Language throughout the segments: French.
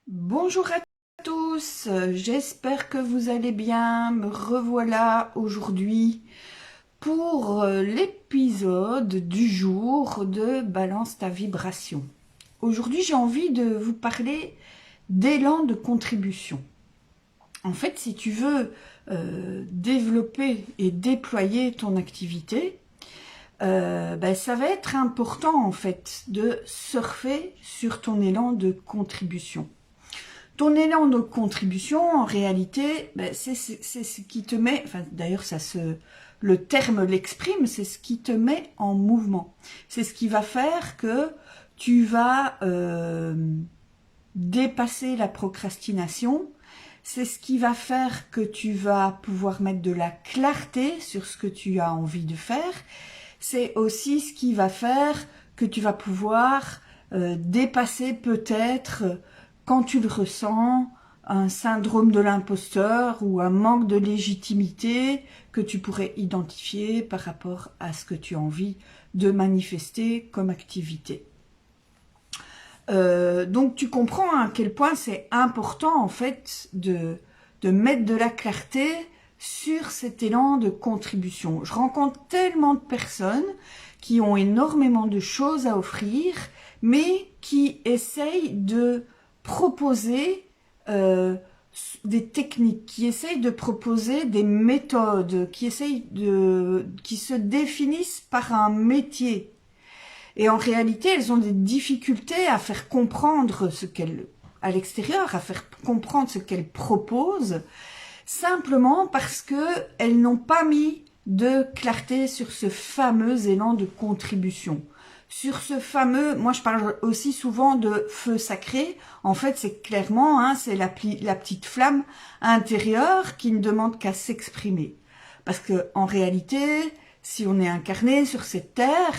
Bonjour à tous, j'espère que vous allez bien. Me revoilà aujourd'hui pour l'épisode du jour de Balance ta vibration. Aujourd'hui, j'ai envie de vous parler d'élan de contribution. En fait, si tu veux développer et déployer ton activité, ça va être important en fait de surfer sur ton élan de contribution. Ton élan de contribution, en réalité, c'est ce qui te met, enfin d'ailleurs le terme l'exprime, c'est ce qui te met en mouvement. C'est ce qui va faire que tu vas dépasser la procrastination. C'est ce qui va faire que tu vas pouvoir mettre de la clarté sur ce que tu as envie de faire. C'est aussi ce qui va faire que tu vas pouvoir dépasser peut-être, quand tu le ressens, un syndrome de l'imposteur ou un manque de légitimité que tu pourrais identifier par rapport à ce que tu as envie de manifester comme activité. Donc tu comprends à quel point c'est important en fait de mettre de la clarté sur cet élan de contribution. Je rencontre tellement de personnes qui ont énormément de choses à offrir, mais qui essayent de proposer des techniques, qui essayent de proposer des méthodes, qui se définissent par un métier. Et en réalité, elles ont des difficultés à faire comprendre à l'extérieur, à faire comprendre ce qu'elles proposent, simplement parce que elles n'ont pas mis de clarté sur ce fameux élan de contribution. Sur ce fameux, moi je parle aussi souvent de feu sacré. En fait, c'est clairement, c'est la petite flamme intérieure qui ne demande qu'à s'exprimer. Parce que en réalité, si on est incarné sur cette terre,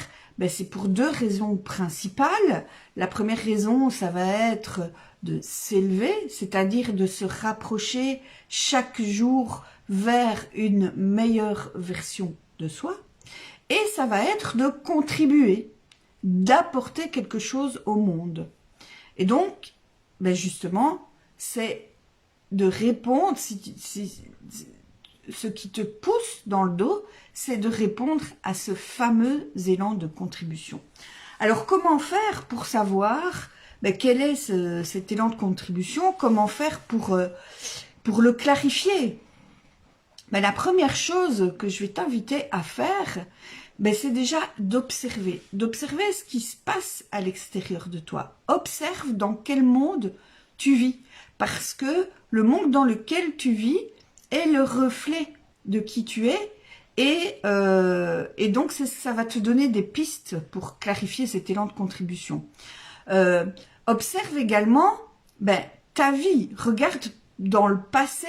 c'est pour deux raisons principales. La première raison, ça va être de s'élever, c'est-à-dire de se rapprocher chaque jour vers une meilleure version de soi. Et ça va être de contribuer, d'apporter quelque chose au monde. Et donc, justement, c'est de répondre, ce qui te pousse dans le dos, c'est de répondre à ce fameux élan de contribution. Alors, comment faire pour savoir quel est cet élan de contribution? Comment faire pour le clarifier? La première chose que je vais t'inviter à faire, c'est déjà d'observer ce qui se passe à l'extérieur de toi. Observe dans quel monde tu vis, parce que le monde dans lequel tu vis est le reflet de qui tu es, et donc ça va te donner des pistes pour clarifier cet élan de contribution. Observe également ta vie, regarde dans le passé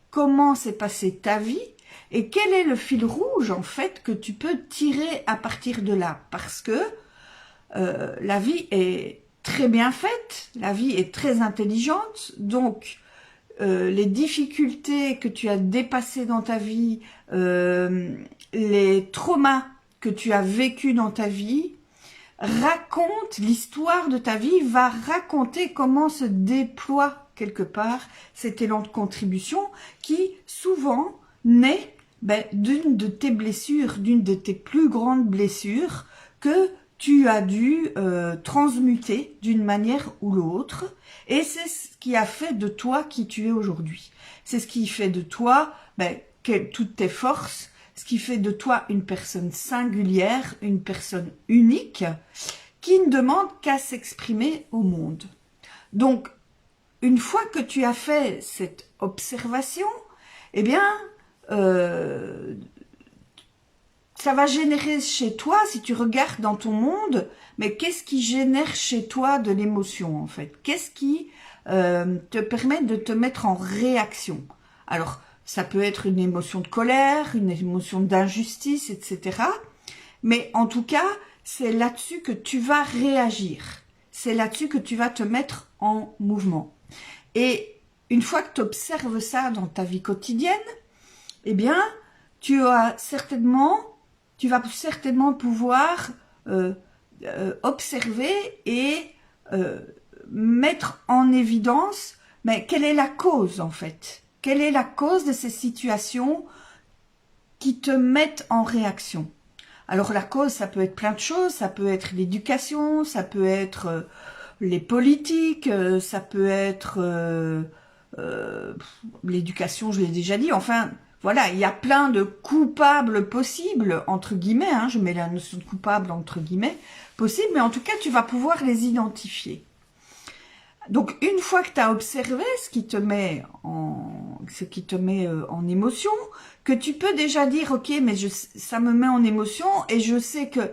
comment s'est passée ta vie et quel est le fil rouge en fait que tu peux tirer à partir de là, parce que la vie est très bien faite, la vie est très intelligente, donc les difficultés que tu as dépassées dans ta vie, les traumas que tu as vécus dans ta vie, raconte l'histoire de ta vie, va raconter comment se déploie quelque part cet élan de contribution qui souvent naît d'une de tes blessures, d'une de tes plus grandes blessures que tu as dû transmuter d'une manière ou l'autre, et c'est ce qui a fait de toi qui tu es aujourd'hui. C'est ce qui fait de toi toutes tes forces, ce qui fait de toi une personne singulière, une personne unique, qui ne demande qu'à s'exprimer au monde. Donc, une fois que tu as fait cette observation, ça va générer chez toi, si tu regardes dans ton monde, qu'est-ce qui génère chez toi de l'émotion en fait? Qu'est-ce qui te permet de te mettre en réaction? Alors, ça peut être une émotion de colère, une émotion d'injustice, etc. Mais en tout cas, c'est là-dessus que tu vas réagir. C'est là-dessus que tu vas te mettre en mouvement. Et une fois que tu observes ça dans ta vie quotidienne, tu vas certainement pouvoir observer et mettre en évidence, mais quelle est la cause en fait? Quelle est la cause de ces situations qui te mettent en réaction? Alors la cause, ça peut être plein de choses, ça peut être l'éducation, ça peut être les politiques, ça peut être l'éducation, je l'ai déjà dit, enfin voilà, il y a plein de coupables possibles, entre guillemets, hein, je mets la notion de coupable entre guillemets, possible, mais en tout cas tu vas pouvoir les identifier. Donc une fois que tu as observé ce qui te met en émotion, que tu peux déjà dire ok, mais ça me met en émotion et je sais que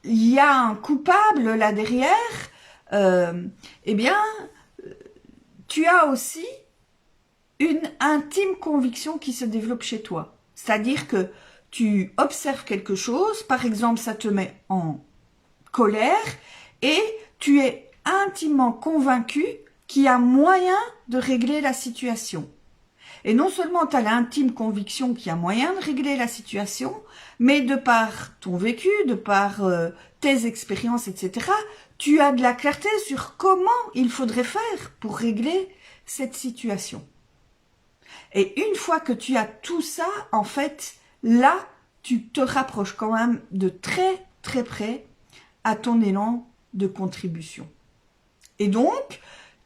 il y a un coupable là derrière, eh bien tu as aussi une intime conviction qui se développe chez toi. C'est-à-dire que tu observes quelque chose, par exemple ça te met en colère et tu es intimement convaincu qu'il y a moyen de régler la situation. Et non seulement tu as l'intime conviction qu'il y a moyen de régler la situation, mais de par ton vécu, de par tes expériences, etc., tu as de la clarté sur comment il faudrait faire pour régler cette situation. Et une fois que tu as tout ça, en fait, là, tu te rapproches quand même de très, très près à ton élan de contribution. Et donc,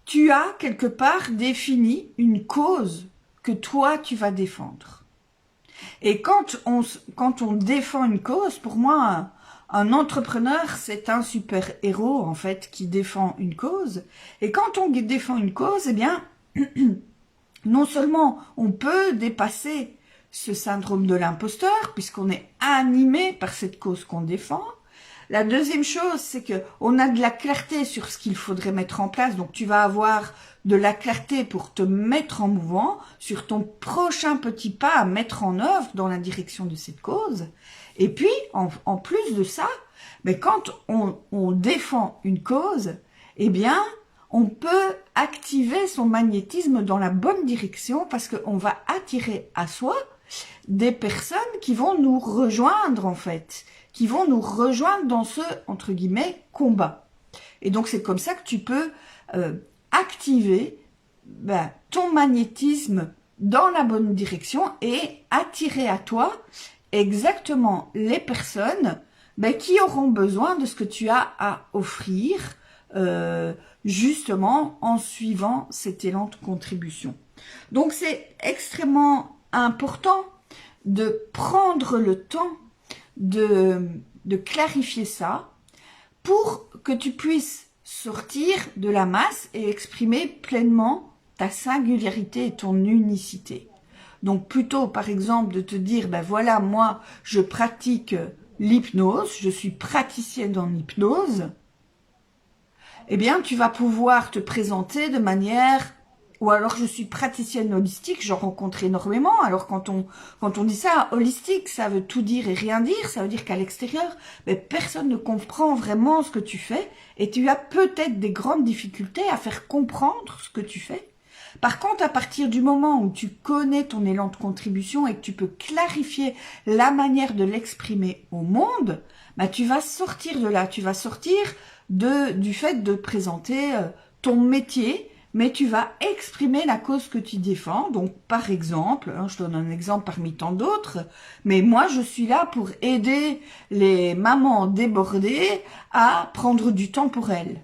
tu as quelque part défini une cause que toi, tu vas défendre. Et quand on défend une cause, pour moi, un entrepreneur, c'est un super héros, en fait, qui défend une cause. Et quand on défend une cause, eh bien, non seulement on peut dépasser ce syndrome de l'imposteur, puisqu'on est animé par cette cause qu'on défend. La deuxième chose, c'est que on a de la clarté sur ce qu'il faudrait mettre en place. Donc, tu vas avoir de la clarté pour te mettre en mouvement sur ton prochain petit pas à mettre en œuvre dans la direction de cette cause. Et puis, en plus de ça, mais quand on défend une cause, eh bien, on peut activer son magnétisme dans la bonne direction parce qu'on va attirer à soi des personnes qui vont nous rejoindre, en fait, qui vont nous rejoindre dans ce, entre guillemets, combat. Et donc, c'est comme ça que tu peux activer ton magnétisme dans la bonne direction et attirer à toi exactement les personnes qui auront besoin de ce que tu as à offrir, justement en suivant cet élan de contribution. Donc, c'est extrêmement important de prendre le temps de clarifier ça pour que tu puisses sortir de la masse et exprimer pleinement ta singularité et ton unicité. Donc plutôt par exemple de te dire voilà, moi je pratique l'hypnose, je suis praticienne en hypnose, eh bien tu vas pouvoir te présenter de manière, ou alors je suis praticienne holistique, j'en rencontre énormément. Alors quand on dit ça, holistique, ça veut tout dire et rien dire, ça veut dire qu'à l'extérieur, personne ne comprend vraiment ce que tu fais et tu as peut-être des grandes difficultés à faire comprendre ce que tu fais. Par contre, à partir du moment où tu connais ton élan de contribution et que tu peux clarifier la manière de l'exprimer au monde, tu vas sortir de là, tu vas sortir du fait de présenter ton métier, mais tu vas exprimer la cause que tu défends. Donc, par exemple, je donne un exemple parmi tant d'autres, mais moi, je suis là pour aider les mamans débordées à prendre du temps pour elles.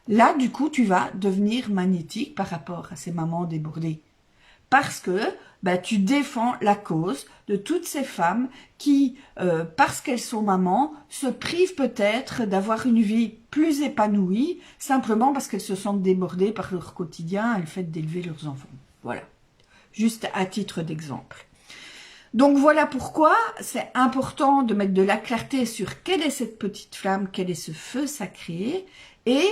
Là, du coup, tu vas devenir magnétique par rapport à ces mamans débordées. Parce que tu défends la cause de toutes ces femmes qui, parce qu'elles sont mamans, se privent peut-être d'avoir une vie plus épanouie, simplement parce qu'elles se sentent débordées par leur quotidien et le fait d'élever leurs enfants. Voilà, juste à titre d'exemple. Donc voilà pourquoi c'est important de mettre de la clarté sur quelle est cette petite flamme, quel est ce feu sacré, et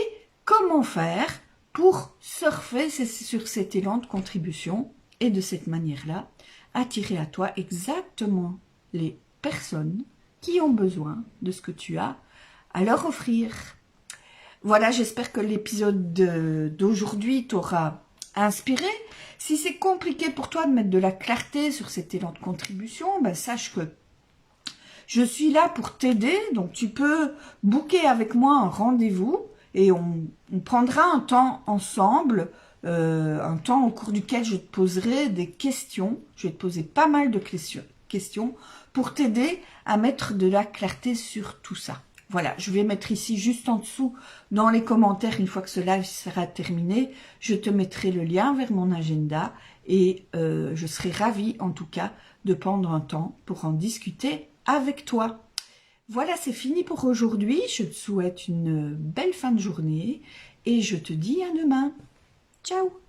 comment faire pour surfer sur cet élan de contribution et de cette manière-là, attirer à toi exactement les personnes qui ont besoin de ce que tu as à leur offrir. Voilà, j'espère que l'épisode d'aujourd'hui t'aura inspiré. Si c'est compliqué pour toi de mettre de la clarté sur cet élan de contribution, sache que je suis là pour t'aider. Donc tu peux booker avec moi un rendez-vous et on prendra un temps ensemble, un temps au cours duquel je te poserai des questions. Je vais te poser pas mal de questions pour t'aider à mettre de la clarté sur tout ça. Voilà, je vais mettre ici juste en dessous dans les commentaires, une fois que ce live sera terminé, je te mettrai le lien vers mon agenda et je serai ravie en tout cas de prendre un temps pour en discuter avec toi. Voilà, c'est fini pour aujourd'hui. Je te souhaite une belle fin de journée et je te dis à demain. Ciao!